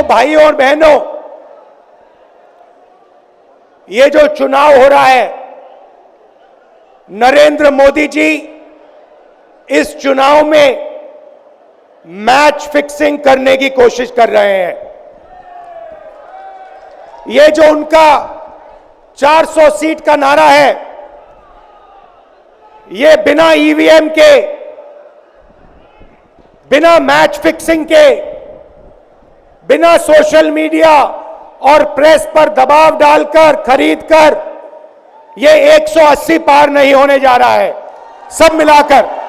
भाइयों और बहनों, ये जो चुनाव हो रहा है, नरेंद्र मोदी जी इस चुनाव में मैच फिक्सिंग करने की कोशिश कर रहे हैं। ये जो उनका 400 सीट का नारा है, ये बिना ईवीएम के, बिना मैच फिक्सिंग के, बिना सोशल मीडिया और प्रेस पर दबाव डालकर, खरीदकर, ये 180 पार नहीं होने जा रहा है। सब मिलाकर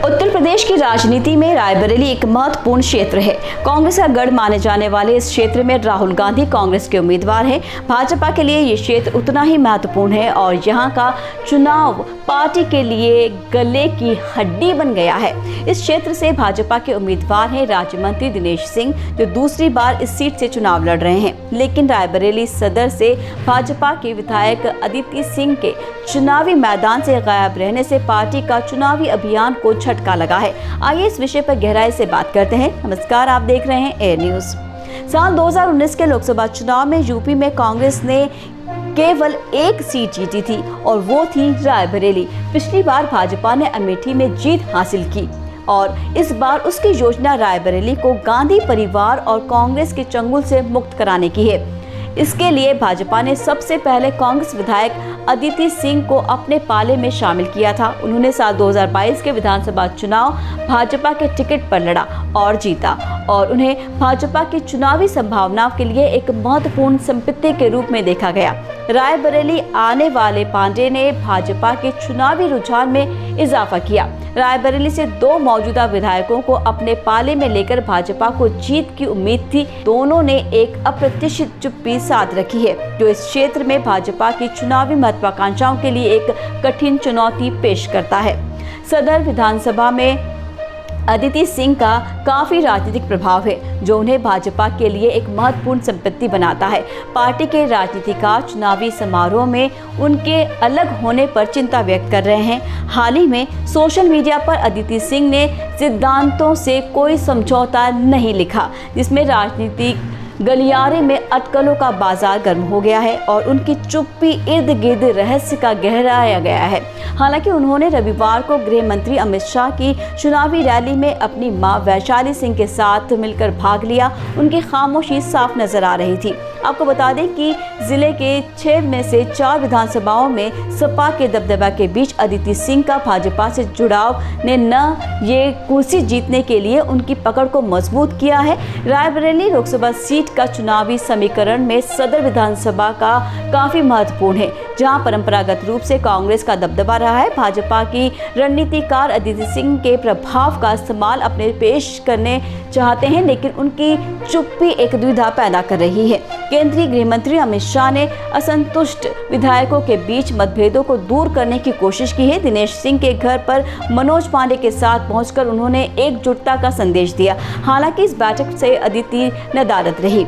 उत्तर प्रदेश की राजनीति में रायबरेली एक महत्वपूर्ण क्षेत्र है। कांग्रेस का गढ़ माने जाने वाले इस क्षेत्र में राहुल गांधी कांग्रेस के उम्मीदवार हैं। भाजपा के लिए ये क्षेत्र उतना ही महत्वपूर्ण है और यहाँ का चुनाव पार्टी के लिए गले की हड्डी बन गया है। इस क्षेत्र से भाजपा के उम्मीदवार हैं राज्य मंत्री दिनेश सिंह, जो दूसरी बार इस सीट से चुनाव लड़ रहे हैं। लेकिन रायबरेली सदर से भाजपा के विधायक अदिति सिंह के चुनावी मैदान से गायब रहने से पार्टी का चुनावी अभियान को झटका लगा है। आइए इस विषय पर गहराई से बात करते हैं। नमस्कार, आप देख रहे हैं एयर न्यूज। साल 2019 के लोकसभा चुनाव में यूपी में कांग्रेस ने केवल एक सीट जीती थी और वो थी रायबरेली। पिछली बार भाजपा ने अमेठी में जीत हासिल की और इस बार उसकी योजना रायबरेली को गांधी परिवार और कांग्रेस के चंगुल से मुक्त कराने की है। इसके लिए भाजपा ने सबसे पहले कांग्रेस विधायक अदिति सिंह को अपने पाले में शामिल किया था। उन्होंने साल 2022 के विधानसभा चुनाव भाजपा के टिकट पर लड़ा और जीता और उन्हें भाजपा की चुनावी संभावनाओं के लिए एक महत्वपूर्ण संपत्ति के रूप में देखा गया। रायबरेली आने वाले पांडे ने भाजपा के चुनावी रुझान में इजाफा किया। रायबरेली से 2 मौजूदा विधायकों को अपने पाले में लेकर भाजपा को जीत की उम्मीद थी। दोनों ने एक अप्रत्याशित चुप्पी साथ रखी है, जो इस क्षेत्र में भाजपा की चुनावी महत्वाकांक्षाओं के लिए एक कठिन चुनौती पेश करता है। सदर विधानसभा में अदिति सिंह का काफी राजनीतिक प्रभाव है, जो उन्हें भाजपा के लिए एक महत्वपूर्ण संपत्ति बनाता है। पार्टी के राजनीतिकार चुनावी समारोह में उनके अलग होने पर चिंता व्यक्त कर रहे हैं। हाल ही में सोशल मीडिया पर अदिति सिंह ने सिद्धांतों से कोई समझौता नहीं लिखा, जिसमें राजनीतिक गलियारे में अटकलों का बाजार गर्म हो गया है और उनकी चुप्पी इर्द गिर्द रहस्य का गहराया गया है। हालांकि उन्होंने रविवार को गृह मंत्री अमित शाह की चुनावी रैली में अपनी मां वैशाली सिंह के साथ मिलकर भाग लिया। उनकी खामोशी साफ नजर आ रही थी। आपको बता दें कि जिले के 6 में से 4 विधानसभाओं में सपा के दबदबा के बीच अदिति सिंह का भाजपा से जुड़ाव ने न ये कुर्सी जीतने के लिए उनकी पकड़ को मजबूत किया है। रायबरेली लोकसभा सीट का चुनावी समीकरण में सदर विधानसभा का काफी महत्वपूर्ण है, जहां परंपरागत रूप से कांग्रेस का दबदबा रहा है। भाजपा की रणनीतिकार अदिति सिंह के प्रभाव का इस्तेमाल अपने पेश करने चाहते हैं, लेकिन उनकी चुप्पी एक दुविधा पैदा कर रही है। केंद्रीय गृह मंत्री अमित शाह ने असंतुष्ट विधायकों के बीच मतभेदों को दूर करने की कोशिश की है। दिनेश सिंह के घर पर मनोज पांडे के साथ पहुंचकर उन्होंने एकजुटता का संदेश दिया। हालांकि इस बैठक से अदिति नदारद रही।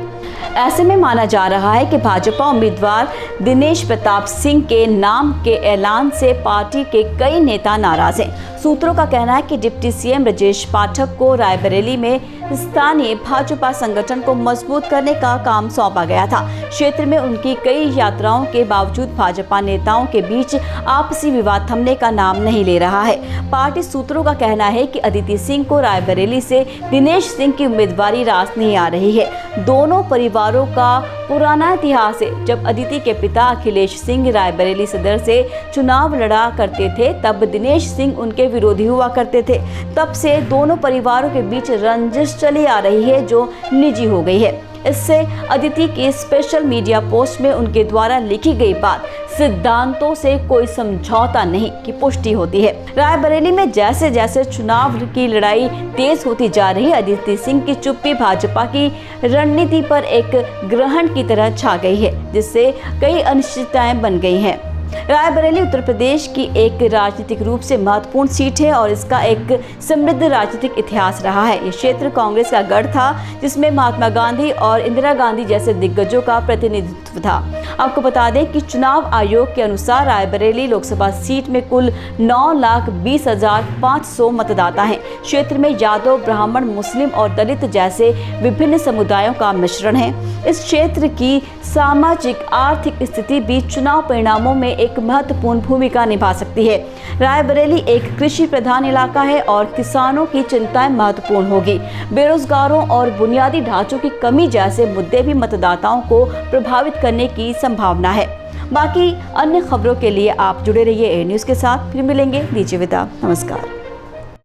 ऐसे में माना जा रहा है कि भाजपा उम्मीदवार दिनेश प्रताप सिंह के नाम के ऐलान से पार्टी के कई नेता नाराज हैं। सूत्रों का कहना है कि डिप्टी सीएम ब्रजेश पाठक को रायबरेली में स्थानीय भाजपा संगठन को मजबूत करने का काम सौंपा गया था। क्षेत्र में उनकी कई यात्राओं के बावजूद भाजपा नेताओं के बीच आपसी विवाद थमने का नाम नहीं ले रहा है। पार्टी सूत्रों का कहना है कि अदिति सिंह को रायबरेली से दिनेश सिंह की उम्मीदवारी रास नहीं आ रही है। दोनों परिवारों का पुराना इतिहास है। जब अदिति के पिता अखिलेश सिंह रायबरेली सदर से चुनाव लड़ा करते थे, तब दिनेश सिंह उनके विरोधी हुआ करते थे। तब से दोनों परिवारों के बीच रंजिश चली आ रही है, जो निजी हो गई है। इससे अदिति के स्पेशल मीडिया पोस्ट में उनके द्वारा लिखी गई बात सिद्धांतों से कोई समझौता नहीं की पुष्टि होती है। रायबरेली में जैसे जैसे चुनाव की लड़ाई तेज होती जा रही है, अदिति सिंह की चुप्पी भाजपा की रणनीति पर एक ग्रहण की तरह छा गई है, जिससे कई अनिश्चितताएं बन गई हैं। रायबरेली उत्तर प्रदेश की एक राजनीतिक रूप से महत्वपूर्ण सीट है और इसका एक समृद्ध राजनीतिक इतिहास रहा है। ये क्षेत्र कांग्रेस का गढ़ था, जिसमें महात्मा गांधी और इंदिरा गांधी जैसे दिग्गजों का प्रतिनिधित्व था। आपको बता दें कि चुनाव आयोग के अनुसार रायबरेली लोकसभा सीट में कुल 9,20,500 मतदाता हैं। क्षेत्र में यादव, ब्राह्मण, मुस्लिम और दलित जैसे विभिन्न समुदायों का मिश्रण है। इस क्षेत्र की सामाजिक आर्थिक स्थिति भी चुनाव परिणामों में एक महत्वपूर्ण भूमिका निभा सकती है। रायबरेली एक कृषि प्रधान इलाका है और किसानों की चिंताएं महत्वपूर्ण होगी। बेरोजगारों और बुनियादी ढांचों की कमी जैसे मुद्दे भी मतदाताओं को प्रभावित करने की संभावना है। बाकी अन्य खबरों के लिए आप जुड़े रहिए ए न्यूज़ के साथ। फिर मिलेंगे, दीजिए विदा, नमस्कार।